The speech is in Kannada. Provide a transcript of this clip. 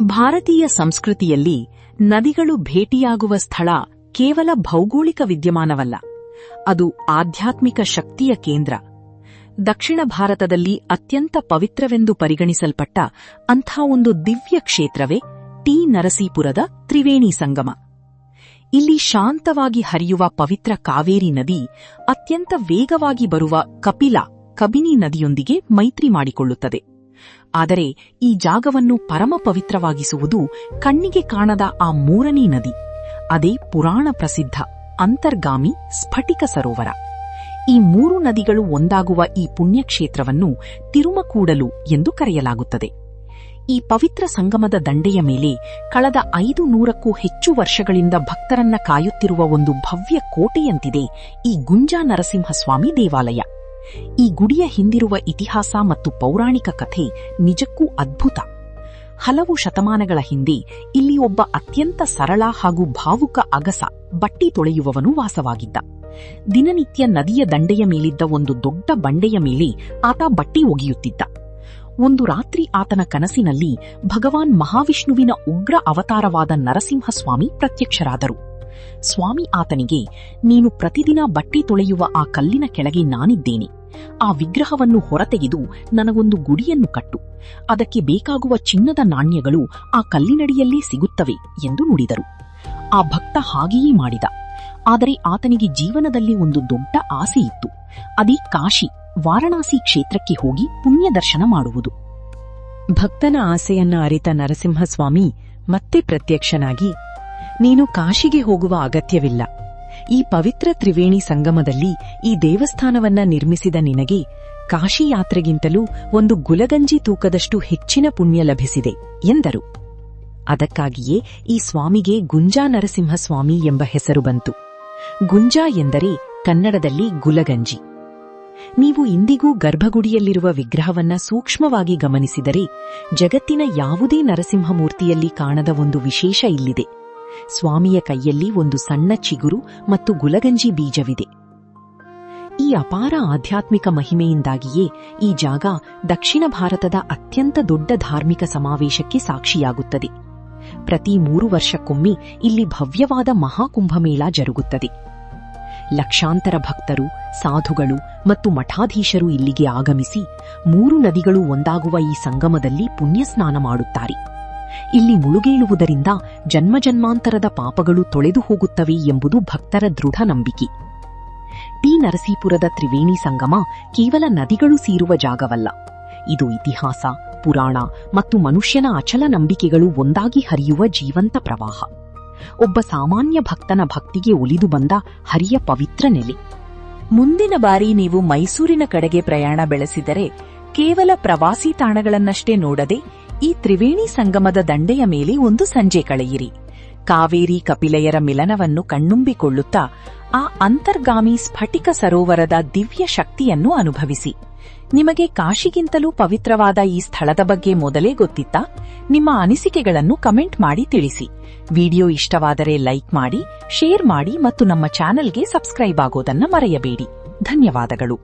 ಭಾರತೀಯ ಸಂಸ್ಕೃತಿಯಲ್ಲಿ ನದಿಗಳು ಭೇಟಿಯಾಗುವ ಸ್ಥಳ ಕೇವಲ ಭೌಗೋಳಿಕ ವಿದ್ಯಮಾನವಲ್ಲ, ಅದು ಆಧ್ಯಾತ್ಮಿಕ ಶಕ್ತಿಯ ಕೇಂದ್ರ. ದಕ್ಷಿಣ ಭಾರತದಲ್ಲಿ ಅತ್ಯಂತ ಪವಿತ್ರವೆಂದು ಪರಿಗಣಿಸಲ್ಪಟ್ಟ ಅಂಥ ಒಂದು ದಿವ್ಯ ಕ್ಷೇತ್ರವೇ ಟಿ ನರಸೀಪುರದ ತ್ರಿವೇಣಿ ಸಂಗಮ. ಇಲ್ಲಿ ಶಾಂತವಾಗಿ ಹರಿಯುವ ಪವಿತ್ರ ಕಾವೇರಿ ನದಿ ಅತ್ಯಂತ ವೇಗವಾಗಿ ಬರುವ ಕಬಿನಿ ನದಿಯೊಂದಿಗೆ ಮೈತ್ರಿ ಮಾಡಿಕೊಳ್ಳುತ್ತದೆ. ಆದರೆ ಈ ಜಾಗವನ್ನು ಪರಮ ಪವಿತ್ರವಾಗಿಸುವುದು ಕಣ್ಣಿಗೆ ಕಾಣದ ಆ ಮೂರನೇ ನದಿ, ಅದೇ ಪುರಾಣ ಪ್ರಸಿದ್ಧ ಅಂತರ್ಗಾಮಿ ಸ್ಫಟಿಕ ಸರೋವರ. ಈ ಮೂರು ನದಿಗಳು ಒಂದಾಗುವ ಈ ಪುಣ್ಯಕ್ಷೇತ್ರವನ್ನು ತಿರುಮಕೂಡಲು ಎಂದು ಕರೆಯಲಾಗುತ್ತದೆ. ಈ ಪವಿತ್ರ ಸಂಗಮದ ದಂಡೆಯ ಮೇಲೆ ಕಳೆದ 500ಕ್ಕೂ ಹೆಚ್ಚು ವರ್ಷಗಳಿಂದ ಭಕ್ತರನ್ನ ಕಾಯುತ್ತಿರುವ ಒಂದು ಭವ್ಯ ಕೋಟೆಯಂತಿದೆ ಈ ಗುಂಜಾ ನರಸಿಂಹಸ್ವಾಮಿ ದೇವಾಲಯ. ಈ ಗುಡಿಯ ಹಿಂದಿರುವ ಇತಿಹಾಸ ಮತ್ತು ಪೌರಾಣಿಕ ಕಥೆ ನಿಜಕ್ಕೂ ಅದ್ಭುತ. ಹಲವು ಶತಮಾನಗಳ ಹಿಂದೆ ಇಲ್ಲಿ ಒಬ್ಬ ಅತ್ಯಂತ ಸರಳ ಹಾಗೂ ಭಾವುಕ ಅಗಸ ಬಟ್ಟಿ ತೊಳೆಯುವವನು ವಾಸವಾಗಿದ್ದ. ದಿನನಿತ್ಯ ನದಿಯ ದಂಡೆಯ ಮೇಲಿದ್ದ ಒಂದು ದೊಡ್ಡ ಬಂಡೆಯ ಮೇಲೆ ಆತ ಬಟ್ಟಿ ಒಗೆಯುತ್ತಿದ್ದ. ಒಂದು ರಾತ್ರಿ ಆತನ ಕನಸಿನಲ್ಲಿ ಭಗವಾನ್ ಮಹಾವಿಷ್ಣುವಿನ ಉಗ್ರ ಅವತಾರವಾದ ನರಸಿಂಹಸ್ವಾಮಿ ಪ್ರತ್ಯಕ್ಷರಾದರು. ಸ್ವಾಮಿ ಆತನಿಗೆ, ನೀನು ಪ್ರತಿದಿನ ಬಟ್ಟಿ ತೊಳೆಯುವ ಆ ಕಲ್ಲಿನ ಕೆಳಗೆ ನಾನಿದ್ದೇನೆ. ಆ ವಿಗ್ರಹವನ್ನು ಹೊರತೆಗೆದು ನನಗೊಂದು ಗುಡಿಯನ್ನು ಕಟ್ಟು. ಅದಕ್ಕೆ ಬೇಕಾಗುವ ಚಿನ್ನದ ನಾಣ್ಯಗಳು ಆ ಕಲ್ಲಿನಡಿಯಲ್ಲೇ ಸಿಗುತ್ತವೆ ಎಂದು ನುಡಿದರು. ಆ ಭಕ್ತ ಹಾಗೆಯೇ ಮಾಡಿದ. ಆದರೆ ಆತನಿಗೆ ಜೀವನದಲ್ಲಿ ಒಂದು ದೊಡ್ಡ ಆಸೆ ಇತ್ತು. ಅದೇ ಕಾಶಿ, ವಾರಣಾಸಿ ಕ್ಷೇತ್ರಕ್ಕೆ ಹೋಗಿ ಪುಣ್ಯ ದರ್ಶನ ಮಾಡುವುದು. ಭಕ್ತನ ಆಸೆಯನ್ನ ಅರಿತ ನರಸಿಂಹಸ್ವಾಮಿ ಮತ್ತೆ ಪ್ರತ್ಯಕ್ಷನಾಗಿ, ನೀನು ಕಾಶಿಗೆ ಹೋಗುವ ಅಗತ್ಯವಿಲ್ಲ. ಈ ಪವಿತ್ರ ತ್ರಿವೇಣಿ ಸಂಗಮದಲ್ಲಿ ಈ ದೇವಸ್ಥಾನವನ್ನ ನಿರ್ಮಿಸಿದ ನಿನಗೆ ಕಾಶಿ ಯಾತ್ರೆಗಿಂತಲೂ ಒಂದು ಗುಲಗಂಜಿ ತೂಕದಷ್ಟು ಹೆಚ್ಚಿನ ಪುಣ್ಯ ಲಭಿಸಿದೆ ಎಂದರು. ಅದಕ್ಕಾಗಿಯೇ ಈ ಸ್ವಾಮಿಗೆ ಗುಂಜಾ ನರಸಿಂಹಸ್ವಾಮಿ ಎಂಬ ಹೆಸರು ಬಂತು. ಗುಂಜಾ ಎಂದರೆ ಕನ್ನಡದಲ್ಲಿ ಗುಲಗಂಜಿ. ನೀವು ಇಂದಿಗೂ ಗರ್ಭಗುಡಿಯಲ್ಲಿರುವ ವಿಗ್ರಹವನ್ನ ಸೂಕ್ಷ್ಮವಾಗಿ ಗಮನಿಸಿದರೆ ಜಗತ್ತಿನ ಯಾವುದೇ ನರಸಿಂಹಮೂರ್ತಿಯಲ್ಲಿ ಕಾಣದ ಒಂದು ವಿಶೇಷ ಇಲ್ಲಿದೆ. ಸ್ವಾಮಿಯ ಕೈಯಲ್ಲಿ ಒಂದು ಸಣ್ಣ ಚಿಗುರು ಮತ್ತು ಗುಲಗಂಜಿ ಬೀಜವಿದೆ. ಈ ಅಪಾರ ಆಧ್ಯಾತ್ಮಿಕ ಮಹಿಮೆಯಿಂದಾಗಿಯೇ ಈ ಜಾಗ ದಕ್ಷಿಣ ಭಾರತದ ಅತ್ಯಂತ ದೊಡ್ಡ ಧಾರ್ಮಿಕ ಸಮಾವೇಶಕ್ಕೆ ಸಾಕ್ಷಿಯಾಗುತ್ತದೆ. ಪ್ರತಿ 3 ವರ್ಷಕ್ಕೊಮ್ಮೆ ಇಲ್ಲಿ ಭವ್ಯವಾದ ಮಹಾಕುಂಭಮೇಳ ಜರುಗುತ್ತದೆ. ಲಕ್ಷಾಂತರ ಭಕ್ತರು, ಸಾಧುಗಳು ಮತ್ತು ಮಠಾಧೀಶರು ಇಲ್ಲಿಗೆ ಆಗಮಿಸಿ 3 ನದಿಗಳು ಒಂದಾಗುವ ಈ ಸಂಗಮದಲ್ಲಿ ಪುಣ್ಯಸ್ನಾನ ಮಾಡುತ್ತಾರೆ. ಇಲ್ಲಿ ಮುಳುಗೇಳುವುದರಿಂದ ಜನ್ಮಜನ್ಮಾಂತರದ ಪಾಪಗಳು ತೊಳೆದು ಹೋಗುತ್ತವೆ ಎಂಬುದು ಭಕ್ತರ ದೃಢ ನಂಬಿಕೆ. ಟಿ ನರಸೀಪುರದ ತ್ರಿವೇಣಿ ಸಂಗಮ ಕೇವಲ ನದಿಗಳು ಸೇರುವ ಜಾಗವಲ್ಲ, ಇದು ಇತಿಹಾಸ, ಪುರಾಣ ಮತ್ತು ಮನುಷ್ಯನ ಅಚಲ ನಂಬಿಕೆಗಳು ಒಂದಾಗಿ ಹರಿಯುವ ಜೀವಂತ ಪ್ರವಾಹ. ಒಬ್ಬ ಸಾಮಾನ್ಯ ಭಕ್ತನ ಭಕ್ತಿಗೆ ಒಲಿದು ಬಂದ ಹರಿಯ ಪವಿತ್ರ ನೆಲೆ. ಮುಂದಿನ ಬಾರಿ ನೀವು ಮೈಸೂರಿನ ಕಡೆಗೆ ಪ್ರಯಾಣ ಬೆಳೆಸಿದರೆ ಕೇವಲ ಪ್ರವಾಸಿ ತಾಣಗಳನ್ನಷ್ಟೇ ನೋಡದೆ ಈ ತ್ರಿವೇಣಿ ಸಂಗಮದ ದಂಡೆಯ ಮೇಲೆ ಒಂದು ಸಂಜೆ ಕಳೆಯಿರಿ. ಕಾವೇರಿ ಕಪಿಲೆಯರ ಮಿಲನವನ್ನು ಕಣ್ಣುಂಬಿಕೊಳ್ಳುತ್ತಾ ಆ ಅಂತರ್ಗಾಮಿ ಸ್ಫಟಿಕ ಸರೋವರದ ದಿವ್ಯ ಶಕ್ತಿಯನ್ನು ಅನುಭವಿಸಿ. ನಿಮಗೆ ಕಾಶಿಗಿಂತಲೂ ಪವಿತ್ರವಾದ ಈ ಸ್ಥಳದ ಬಗ್ಗೆ ಮೊದಲೇ ಗೊತ್ತಿತ್ತಾ? ನಿಮ್ಮ ಅನಿಸಿಕೆಗಳನ್ನು ಕಮೆಂಟ್ ಮಾಡಿ ತಿಳಿಸಿ. ವಿಡಿಯೋ ಇಷ್ಟವಾದರೆ ಲೈಕ್ ಮಾಡಿ, ಶೇರ್ ಮಾಡಿ ಮತ್ತು ನಮ್ಮ ಚಾನೆಲ್ಗೆ ಸಬ್ಸ್ಕ್ರೈಬ್ ಆಗೋದನ್ನ ಮರೆಯಬೇಡಿ. ಧನ್ಯವಾದಗಳು.